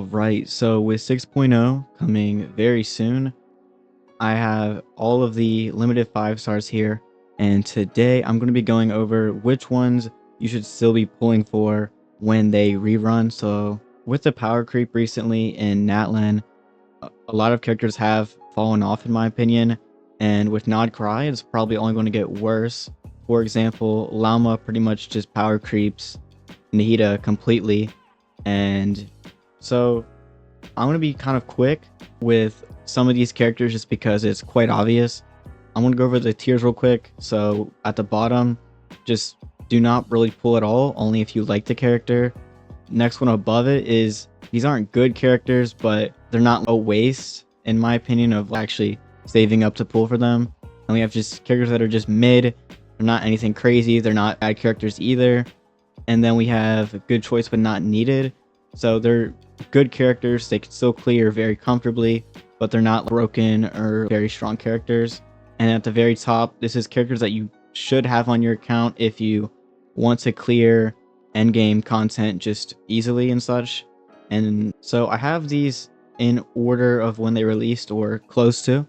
Right, so with 6.0 coming very soon, I have all of the limited 5 stars here, and today I'm going to be going over which ones you should still be pulling for when they rerun. So with the power creep recently in Natlan, a lot of characters have fallen off in my opinion, and with Nod Cry, it's probably only going to get worse. For example, Llama pretty much just power creeps Nahida completely, and so I'm going to be kind of quick with some of these characters just because it's quite obvious. I'm going to go over the tiers real quick. So at the bottom, just do not really pull at all, only if you like the character. Next one above it is, these aren't good characters, but they're not a waste, in my opinion, of actually saving up to pull for them. And we have just characters that are just mid. They're not anything crazy. They're not bad characters either. And then we have a good choice but not needed. So they're good characters. They can still clear very comfortably, but they're not broken or very strong characters. And at the very top, this is characters that you should have on your account if you want to clear endgame content just easily and such. And so I have these in order of when they released or close to.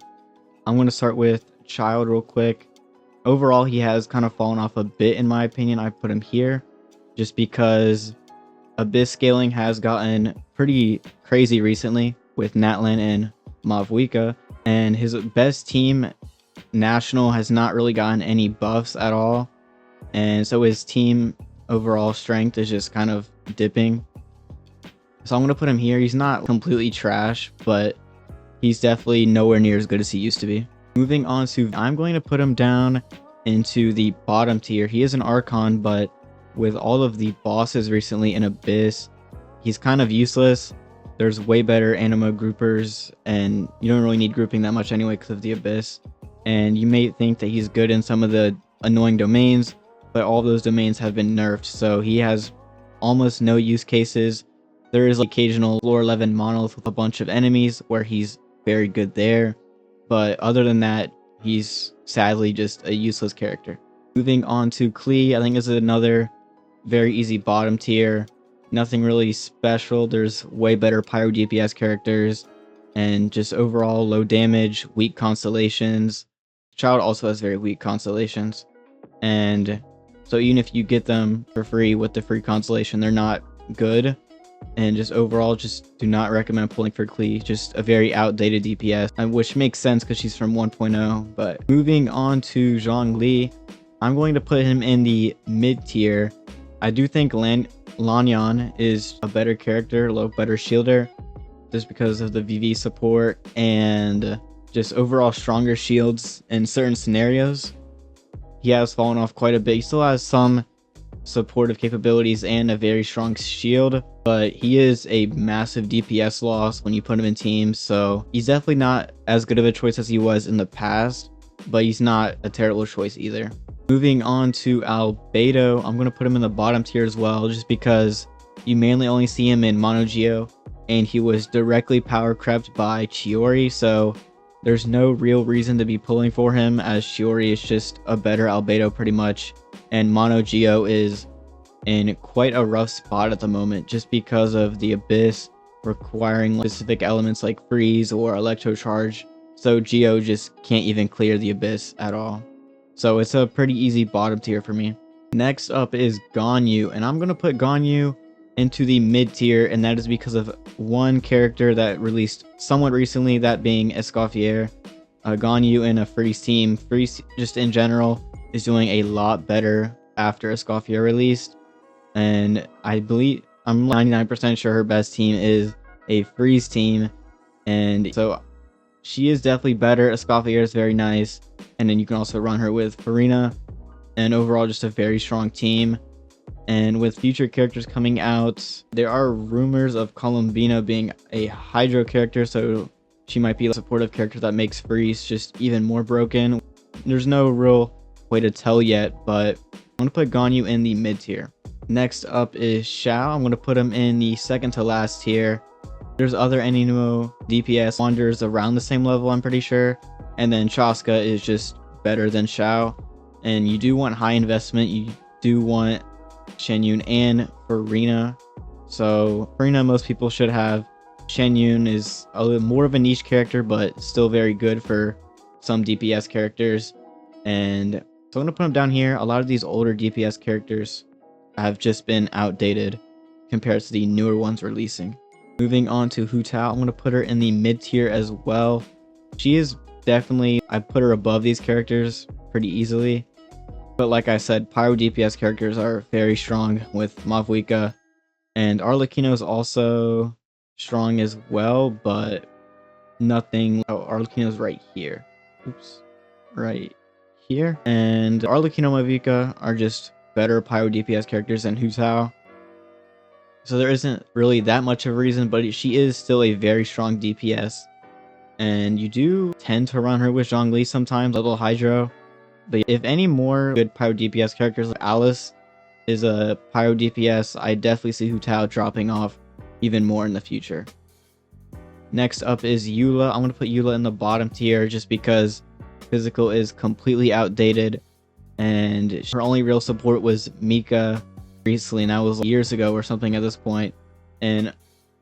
I'm going to start with Child real quick. Overall, he has kind of fallen off a bit in my opinion. I put him here just because Abyss scaling has gotten pretty crazy recently with Natlan and Mavwika, and his best team, National, has not really gotten any buffs at all, and so his team overall strength is just kind of dipping. So I'm going to put him here. He's not completely trash, but he's definitely nowhere near as good as he used to be. Moving on to, I'm going to put him down into the bottom tier. He is an Archon, but with all of the bosses recently in Abyss, he's kind of useless. There's way better anima groupers, and you don't really need grouping that much anyway because of the Abyss. And you may think that he's good in some of the annoying domains, but all of those domains have been nerfed, so he has almost no use cases. There is occasional floor 11 monolith with a bunch of enemies where he's very good there, but other than that, he's sadly just a useless character. Moving on to Klee, I think this is another very easy bottom tier. Nothing really special. There's way better pyro DPS characters, and just overall low damage, weak constellations. Child also has very weak constellations, and so even if you get them for free with the free constellation, they're not good. And just overall, just do not recommend pulling for Klee. Just a very outdated DPS, which makes sense because she's from 1.0. But moving on to Zhongli, I'm going to put him in the mid tier. I do think Lanyan is a better character, better shielder, just because of the VV support and just overall stronger shields in certain scenarios. He has fallen off quite a bit. He still has some supportive capabilities and a very strong shield, but he is a massive DPS loss when you put him in teams, so he's definitely not as good of a choice as he was in the past, but he's not a terrible choice either. Moving on to Albedo, I'm going to put him in the bottom tier as well, just because you mainly only see him in Mono Geo, and he was directly power crept by Chiori, so there's no real reason to be pulling for him, as Chiori is just a better Albedo pretty much, and Mono Geo is in quite a rough spot at the moment, just because of the Abyss requiring specific elements like freeze or electro charge, so Geo just can't even clear the Abyss at all. So it's a pretty easy bottom tier for me. Next up is Ganyu, and I'm going to put Ganyu into the mid tier, and that is because of one character that released somewhat recently, that being Escoffier. Ganyu in a freeze team, freeze just in general, is doing a lot better after Escoffier released, and I believe, I'm 99% sure her best team is a freeze team, and so she is definitely better. Escoffier is very nice, and then you can also run her with Farina, and overall just a very strong team. And with future characters coming out, there are rumors of Columbina being a Hydro character, so she might be a supportive character that makes freeze just even more broken. There's no real way to tell yet, but I'm going to put Ganyu in the mid tier. Next up is Xiao. I'm going to put him in the second to last tier. There's other Animo DPS wanders around the same level, I'm pretty sure. And then Chaska is just better than Xiao. And you do want high investment. You do want Shenyun and Farina. So Farina most people should have. Shen Yun is a little more of a niche character, but still very good for some DPS characters. And so I'm going to put him down here. A lot of these older DPS characters have just been outdated compared to the newer ones releasing. Moving on to Hu Tao, I'm going to put her in the mid tier as well. She is definitely, I put her above these characters pretty easily. But like I said, Pyro DPS characters are very strong with Mavuika. And Arlecchino is also strong as well, but nothing. Oh, Arlecchino's right here. Oops. Right here. And Arlecchino and Mavuika are just better Pyro DPS characters than Hu Tao. So there isn't really that much of a reason, but she is still a very strong DPS. And you do tend to run her with Zhongli sometimes, Little Hydro. But if any more good Pyro DPS characters, like Alice is a Pyro DPS, I definitely see Hu Tao dropping off even more in the future. Next up is Eula. I'm going to put Eula in the bottom tier just because physical is completely outdated. And her only real support was Mika recently, and that was years ago or something at this point. And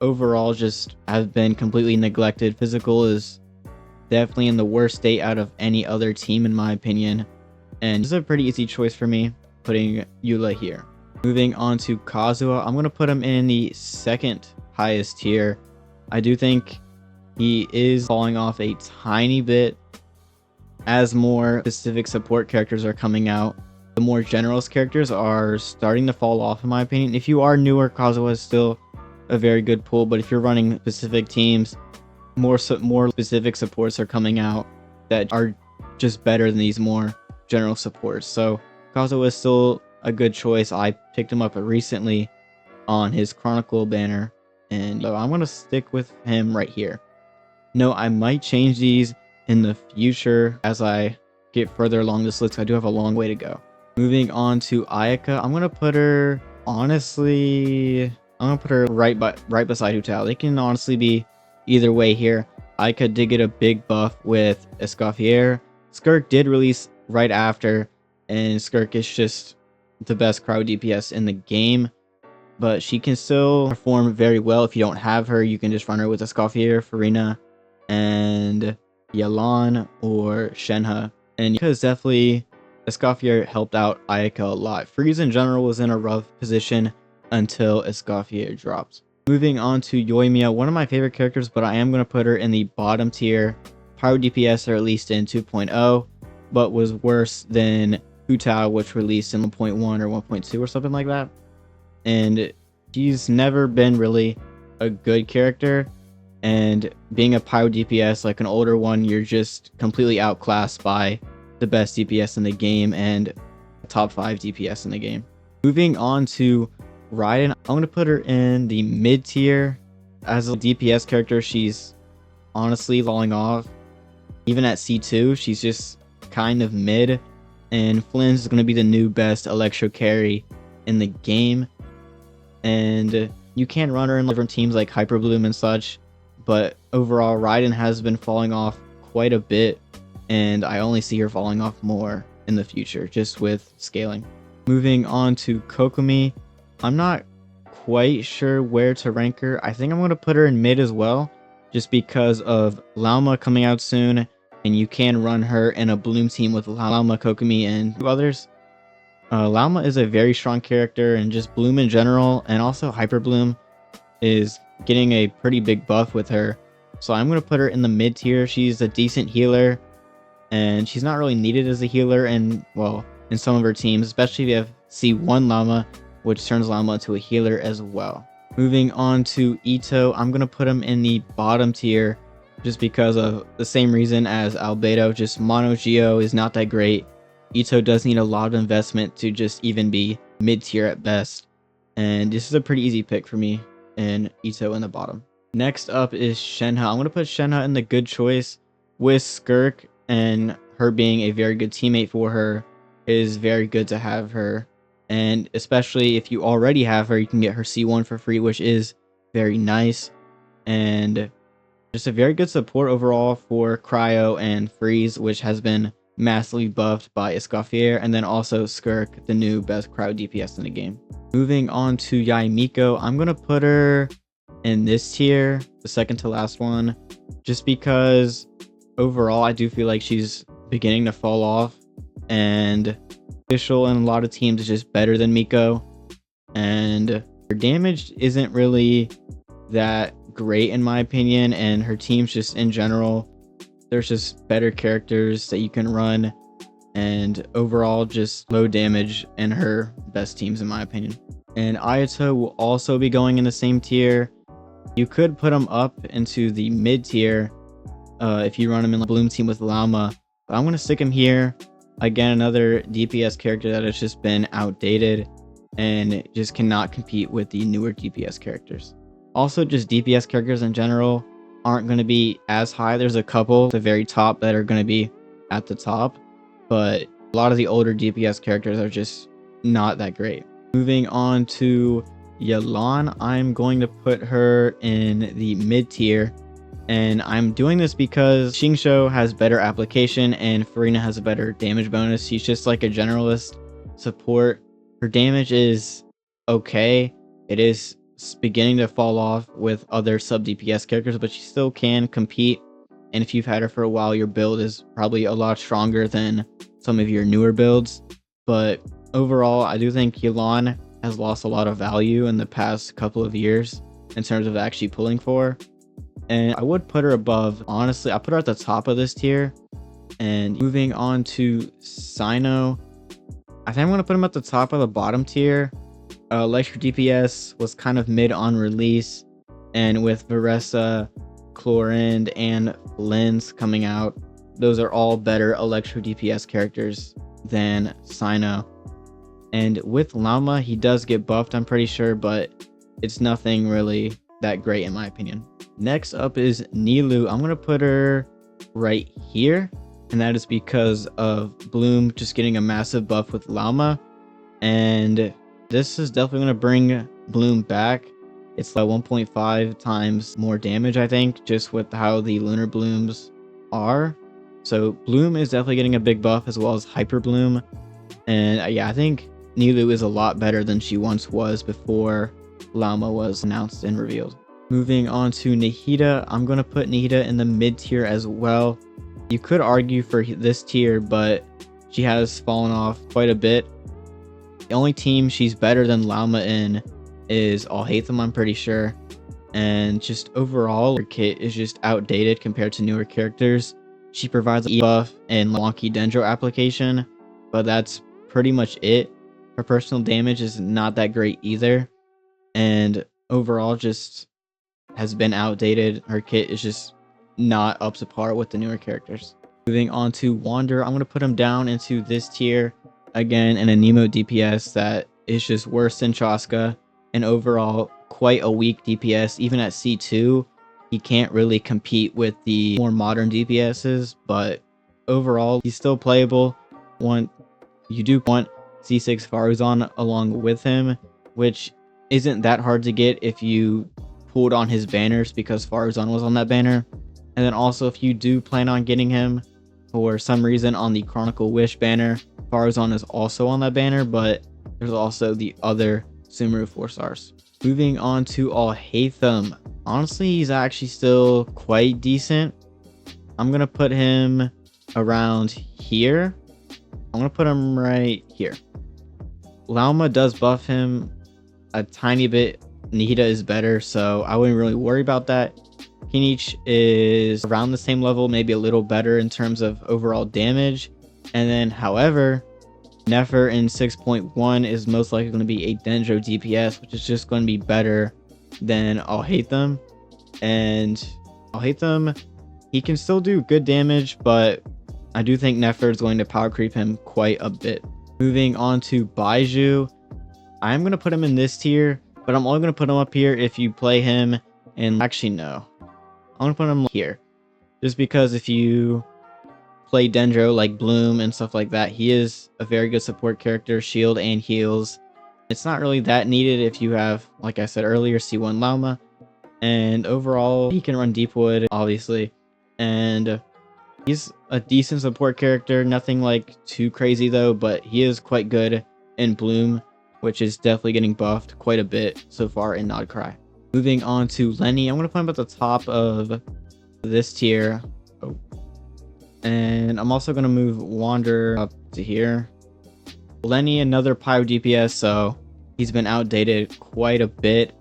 overall just have been completely neglected. Physical is definitely in the worst state out of any other team in my opinion. And this is a pretty easy choice for me, putting Eula here. Moving on to Kazuha, I'm going to put him in the second highest tier. I do think he is falling off a tiny bit as more specific support characters are coming out. The more generalist characters are starting to fall off in my opinion. If you are newer, Kazuha is still a very good pool, but if you're running specific teams, more specific supports are coming out that are just better than these more general supports. So Kazuha is still a good choice. I picked him up recently on his Chronicle banner, and so I'm going to stick with him right here. No, I might change these in the future as I get further along this list. I do have a long way to go. Moving on to Ayaka, I'm going to put her, honestly, I'm going to put her right beside Hu Tao. They can honestly be either way here. Ayaka did get a big buff with Escoffier. Skirk did release right after, and Skirk is just the best crowd DPS in the game, but she can still perform very well. If you don't have her, you can just run her with Escoffier, Farina, and Yelan or Shenhe. And because definitely Escoffier helped out Ayaka a lot. Freeze in general was in a rough position until Escoffier dropped. Moving on to Yoimiya, one of my favorite characters, but I am going to put her in the bottom tier. Pyro DPS, or at least in 2.0, but was worse than Hu Tao, which released in 1.1 or 1.2 or something like that. And she's never been really a good character. And being a Pyro DPS, like an older one, you're just completely outclassed by the best DPS in the game and top 5 DPS in the game. Moving on to Raiden, I'm going to put her in the mid tier. As a DPS character, she's honestly falling off. Even at C2, she's just kind of mid. And Flynn's is going to be the new best electro carry in the game. And you can run her in different teams like Hyper Bloom and such. But overall, Raiden has been falling off quite a bit. And I only see her falling off more in the future, just with scaling. Moving on to Kokomi, I'm not quite sure where to rank her. I think I'm going to put her in mid as well, just because of Lauma coming out soon, and you can run her in a Bloom team with Lauma, Kokomi, and 2 others. Lauma is a very strong character, and just Bloom in general, and also Hyper Bloom is getting a pretty big buff with her. So I'm going to put her in the mid tier. She's a decent healer, and she's not really needed as a healer in some of her teams, especially if you have C1 Llama, which turns Llama into a healer as well. Moving on to Ito, I'm going to put him in the bottom tier just because of the same reason as Albedo. Just Mono Geo is not that great. Ito does need a lot of investment to just even be mid tier at best. And this is a pretty easy pick for me, and Ito in the bottom. Next up is Shenhe. I'm going to put Shenhe in the good choice with Skirk, and her being a very good teammate for her is very good to have her. And especially if you already have her, you can get her C1 for free, which is very nice. And just a very good support overall for Cryo and Freeze, which has been massively buffed by Escoffier, and then also Skirk, the new best crowd DPS in the game. Moving on to Yaimiko, I'm going to put her in this tier, the second to last one, just because overall I do feel like she's beginning to fall off, and official in a lot of teams is just better than Miko, and her damage isn't really that great in my opinion, and her team's just in general, there's just better characters that you can run, and overall just low damage in her best teams in my opinion. And Ayato will also be going in the same tier. You could put him up into the mid tier if you run him in the Bloom team with Llama, but I'm going to stick him here. Again, another DPS character that has just been outdated and just cannot compete with the newer DPS characters. Also, just DPS characters in general aren't going to be as high. There's a couple at the very top that are going to be at the top, but a lot of the older DPS characters are just not that great. Moving on to Yelan, I'm going to put her in the mid tier, and I'm doing this because Xingqiu has better application and Farina has a better damage bonus. She's just like a generalist support. Her damage is okay. It is beginning to fall off with other sub DPS characters, but she still can compete, and if you've had her for a while, your build is probably a lot stronger than some of your newer builds. But overall, I do think Yelan has lost a lot of value in the past couple of years in terms of actually pulling for, and I would put her above. Honestly, I put her at the top of this tier. And moving on to Sino, I think I'm going to put him at the top of the bottom tier. Electric DPS was kind of mid on release, and with Varessa, Chlorind, and Lens coming out, those are all better electro DPS characters than Sino. And with Llama, he does get buffed, I'm pretty sure, but it's nothing really that great in my opinion. Next up is Nilou. I'm going to put her right here, and that is because of Bloom just getting a massive buff with Llama, and this is definitely going to bring Bloom back. It's like 1.5 times more damage, I think, just with how the Lunar Blooms are. So Bloom is definitely getting a big buff, as well as Hyper Bloom. And yeah, I think Nilou is a lot better than she once was before Llama was announced and revealed. Moving on to Nahida, I'm going to put Nahida in the mid tier as well. You could argue for this tier, but she has fallen off quite a bit. The only team she's better than Llama in is Alhaitham, I'm pretty sure. And just overall, her kit is just outdated compared to newer characters. She provides a buff and wonky Dendro application, but that's pretty much it. Her personal damage is not that great either, and overall just has been outdated. Her kit is just not up to par with the newer characters. Moving on to Wander, I'm going to put him down into this tier. Again, an Anemo DPS that is just worse than Chaska, and overall quite a weak DPS. Even at C2, he can't really compete with the more modern DPSs, but overall he's still playable. You do want C6 Faruzan along with him, which isn't that hard to get if you pulled on his banners, because Faruzan was on that banner. And then also, if you do plan on getting him for some reason on the Chronicle Wish banner, Faruzan is also on that banner, but there's also the other Sumeru 4 stars. Moving on to Alhaitham. Honestly, he's actually still quite decent. I'm going to put him around here. I'm going to put him right here. Lauma does buff him a tiny bit. Nahida is better, so I wouldn't really worry about that. Kinich is around the same level, maybe a little better in terms of overall damage. And then, however, Nefer in 6.1 is most likely going to be a Dendro DPS, which is just going to be better than Alhaitham. And Alhaitham, he can still do good damage, but I do think Nefer is going to power creep him quite a bit. Moving on to Baiju, I'm going to put him in this tier, but I'm only going to put him up here if you play him. And actually, no, I'm going to put him here, just because if you play Dendro like Bloom and stuff like that, he is a very good support character, shield and heals. It's not really that needed if you have, like I said earlier, C1 Llama, and overall he can run Deepwood, obviously, and he's a decent support character. Nothing like too crazy though, but he is quite good in Bloom, which is definitely getting buffed quite a bit so far in Nodcry. Moving on to Lenny, I'm going to put him at the top of this tier. Oh. And I'm also going to move Wander up to here. Lenny, another pyro DPS, so he's been outdated quite a bit.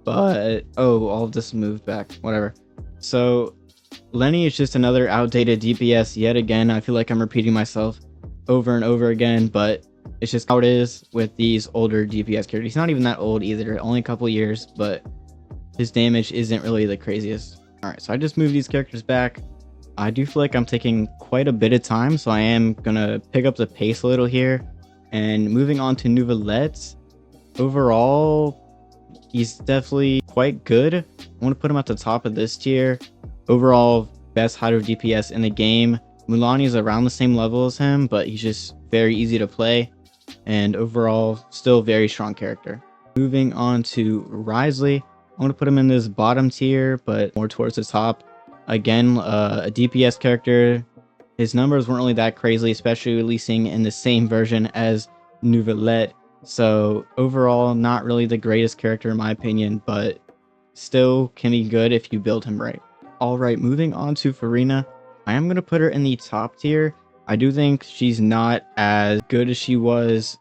But, oh, all of this moved back. Whatever. So, Lenny is just another outdated DPS yet again. I feel like I'm repeating myself over and over again, but it's just how it is with these older DPS characters. He's not even that old either, only a couple years, but his damage isn't really the craziest. Alright, so I just moved these characters back. I do feel like I'm taking quite a bit of time, so I am gonna pick up the pace a little here. And moving on to Nouvellette, overall, he's definitely quite good. I want to put him at the top of this tier. Overall, best Hydro DPS in the game. Mulaney is around the same level as him, but he's just very easy to play. And overall, still very strong character. Moving on to Risley, I want to put him in this bottom tier, but more towards the top. Again, a DPS character. His numbers weren't really that crazy, especially releasing in the same version as Nouvellette. So overall, not really the greatest character in my opinion, but still can be good if you build him right. Alright, moving on to Farina. I am going to put her in the top tier. I do think she's not as good as she was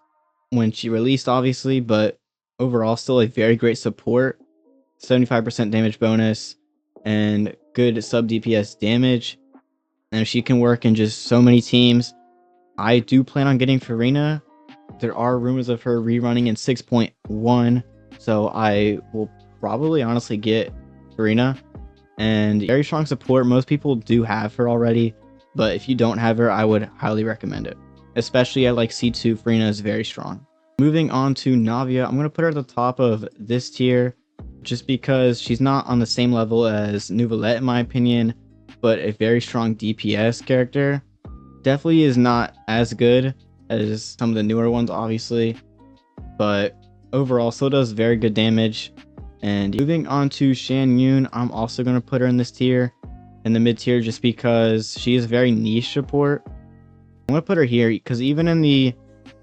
when she released, obviously, but overall still a very great support. 75% damage bonus and good sub DPS damage. And she can work in just so many teams. I do plan on getting Farina. There are rumors of her rerunning in 6.1, so I will probably honestly get Farina. And very strong support. Most people do have her already, but if you don't have her, I would highly recommend it. Especially at like C2, Farina is very strong. Moving on to Navia, I'm going to put her at the top of this tier just because she's not on the same level as Nouvellette in my opinion, but a very strong DPS character. Definitely is not as good as some of the newer ones, obviously, but overall still does very good damage. And moving on to Shan Yun, I'm also going to put her in this tier, in the mid tier, just because she is very niche support. I'm going to put her here because even in the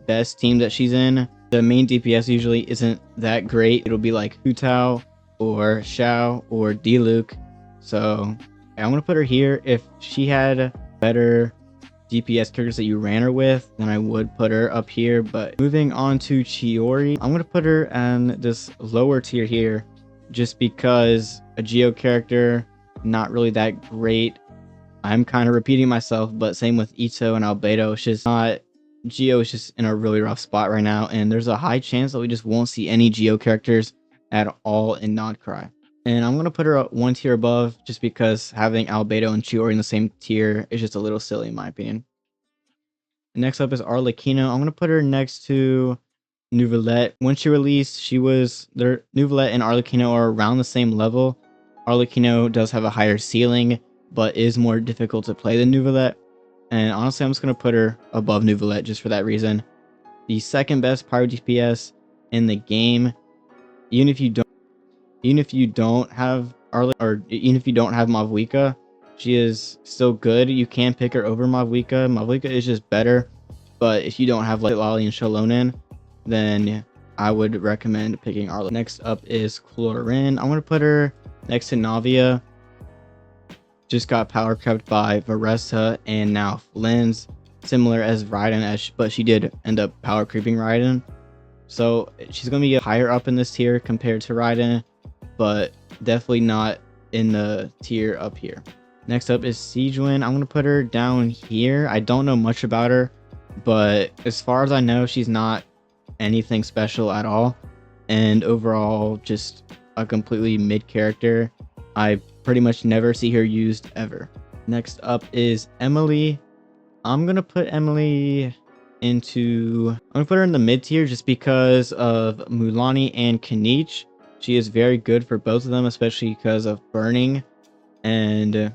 best team that she's in, the main DPS usually isn't that great. It'll be like Hu Tao or Xiao or Diluc. So I'm going to put her here. If she had better DPS characters that you ran her with, then I would put her up here. But moving on to Chiori, I'm going to put her in this lower tier here just because a Geo character, not really that great. I'm kind of repeating myself, but same with Ito and Albedo. It's just not, Geo is just in a really rough spot right now, and there's a high chance that we just won't see any Geo characters at all in Nodcry. And I'm going to put her up one tier above just because having Albedo and Chiori in the same tier is just a little silly in my opinion. Next up is Arlecchino. I'm going to put her next to Nouvellette. When she released, Nouvellette and Arlecchino are around the same level. Arlecchino does have a higher ceiling, but is more difficult to play than Nouvellette. And honestly, I'm just going to put her above Nouvellette just for that reason. The second best pyro DPS in the game, even if you don't have Mavuika, she is still good. You can pick her over Mavuika. Mavuika is just better, but if you don't have like Lali and Shalonen, then I would recommend picking Arla. Next up is Clorin. I'm going to put her next to Navia. Just got power crept by Varesta and now Flins, similar as Raiden, but she did end up power creeping Raiden. So she's going to be higher up in this tier compared to Raiden, but definitely not in the tier up here. Next up is Sijuin. I'm going to put her down here. I don't know much about her, but as far as I know, she's not anything special at all. And overall, just a completely mid character. I pretty much never see her used ever. Next up is Emily. I'm going to put Emily I'm going to put her in the mid tier just because of Mulaney and Kanich. She is very good for both of them, especially because of burning. And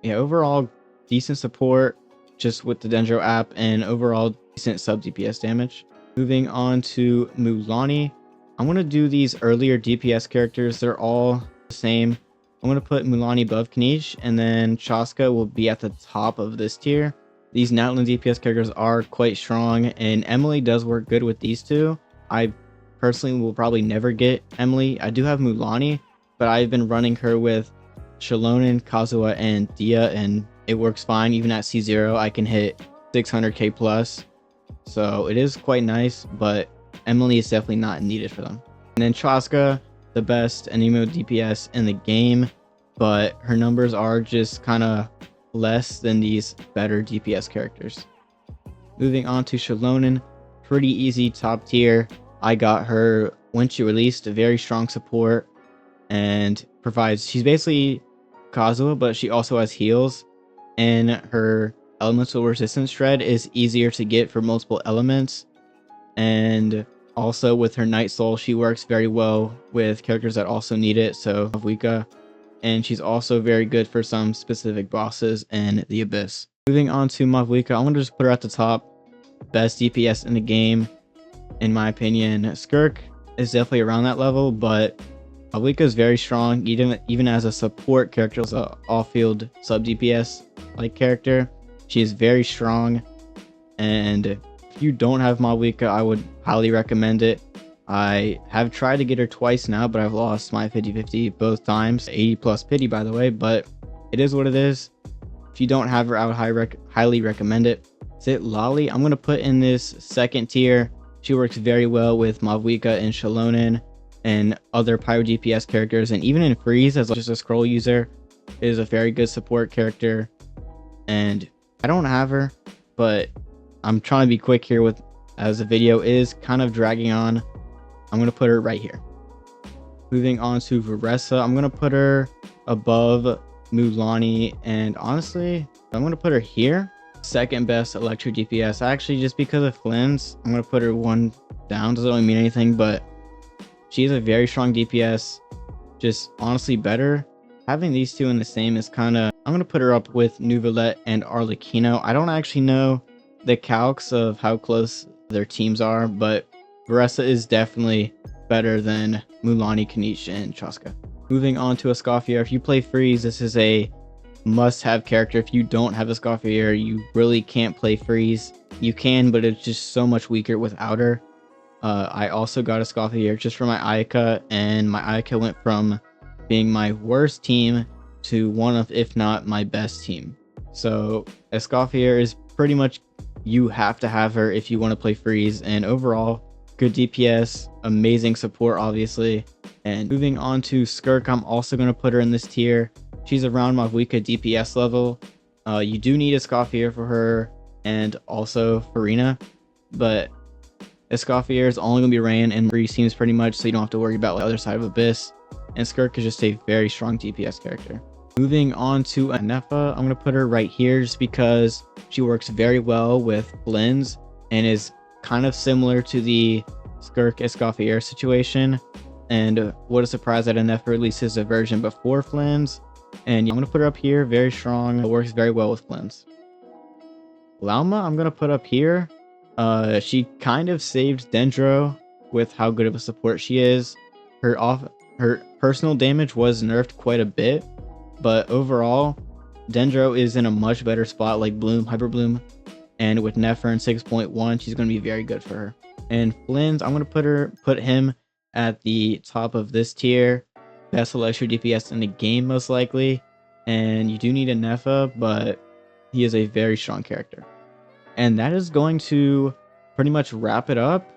yeah, overall decent support just with the Dendro app and overall decent sub DPS damage. Moving on to Mulaney. I'm going to do these earlier DPS characters. They're all the same. I'm going to put Mulaney above Kanich, and then Chaska will be at the top of this tier. These Natlan DPS characters are quite strong, and Emily does work good with these two. I personally will probably never get Emily. I do have Mulaney, but I've been running her with Shilonen, Kazuha, and Dia, and it works fine. Even at C0, I can hit 600k plus. So it is quite nice, but Emily is definitely not needed for them. And then Chaska, the best Anemo DPS in the game, but her numbers are just kind of less than these better DPS characters. Moving on to Shilonen, pretty easy top tier. I got her when she released, a very strong support and provides, she's basically Kazuha, but she also has heals, and her elemental resistance shred is easier to get for multiple elements. And also with her Night Soul, she works very well with characters that also need it, so Mavwika. And she's also very good for some specific bosses in the Abyss. Moving on to Mavwika, I'm gonna just put her at the top. Best DPS in the game, in my opinion. Skirk is definitely around that level, but Mavwika is very strong, even as a support character, as an off-field sub DPS like character. She is very strong, and if you don't have Mavwika, I would highly recommend it. I have tried to get her twice now, but I've lost my 50-50 both times. 80 plus pity, by the way, but it is what it is. If you don't have her, I would highly recommend it. Sit Lolly, I'm going to put in this second tier. She works very well with Mavwika and Shilonen and other Pyro DPS characters, and even in Freeze as just a scroll user is a very good support character. And I don't have her, but I'm trying to be quick here with, as the video is kind of dragging on. I'm going to put her right here. Moving on to Varessa, I'm going to put her above Mulaney, and honestly, I'm going to put her here. Second best electric DPS. Actually, just because of Flynn's, I'm going to put her one down. Doesn't really mean anything, but she's a very strong DPS. Just honestly better. Having these two in the same is kind of... I'm going to put her up with Nuvolette and Arlecchino. I don't actually know the calcs of how close their teams are, but Varessa is definitely better than Mulaney, Kanish, and Chaska. Moving on to Escoffier. If you play Freeze, this is a must-have character. If you don't have Escoffier, you really can't play Freeze. You can, but it's just so much weaker without her. I also got Escoffier just for my Ayaka, and my Ayaka went from being my worst team to one of, if not my best team. So Escoffier is pretty much, you have to have her if you want to play Freeze, and overall good DPS, amazing support obviously. And moving on to Skirk, I'm also going to put her in this tier. She's around Mavwika DPS level. You do need Escoffier for her and also Farina, but Escoffier is only going to be ran in Freeze teams pretty much, so you don't have to worry about the other side of Abyss. And Skirk is just a very strong DPS character. Moving on to Anefa, I'm going to put her right here just because she works very well with Blends and is kind of similar to the Skirk Escoffier situation. And what a surprise that Anefa releases a version before Flins. And I'm going to put her up here, very strong. It works very well with Flins. Lauma, I'm going to put up here. She kind of saved Dendro with how good of a support she is. Her personal damage was nerfed quite a bit, but overall, Dendro is in a much better spot like Bloom, Hyper Bloom, and with Nefer in 6.1, she's going to be very good for her. And Flins, I'm going to put him at the top of this tier. Best electric DPS in the game, most likely. And you do need a Nefa, but he is a very strong character. And that is going to pretty much wrap it up.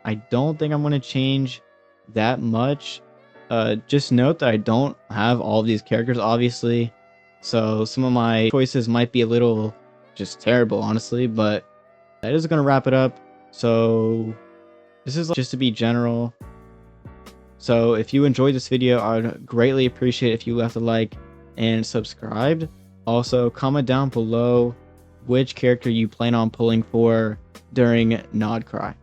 I don't think I'm going to change that much. Just note that I don't have all of these characters, obviously. So some of my choices might be a little just terrible, honestly. But that is going to wrap it up. So this is just to be general. So if you enjoyed this video, I would greatly appreciate if you left a like and subscribed. Also, comment down below which character you plan on pulling for during Nod Cry.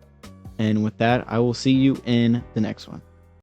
And with that, I will see you in the next one.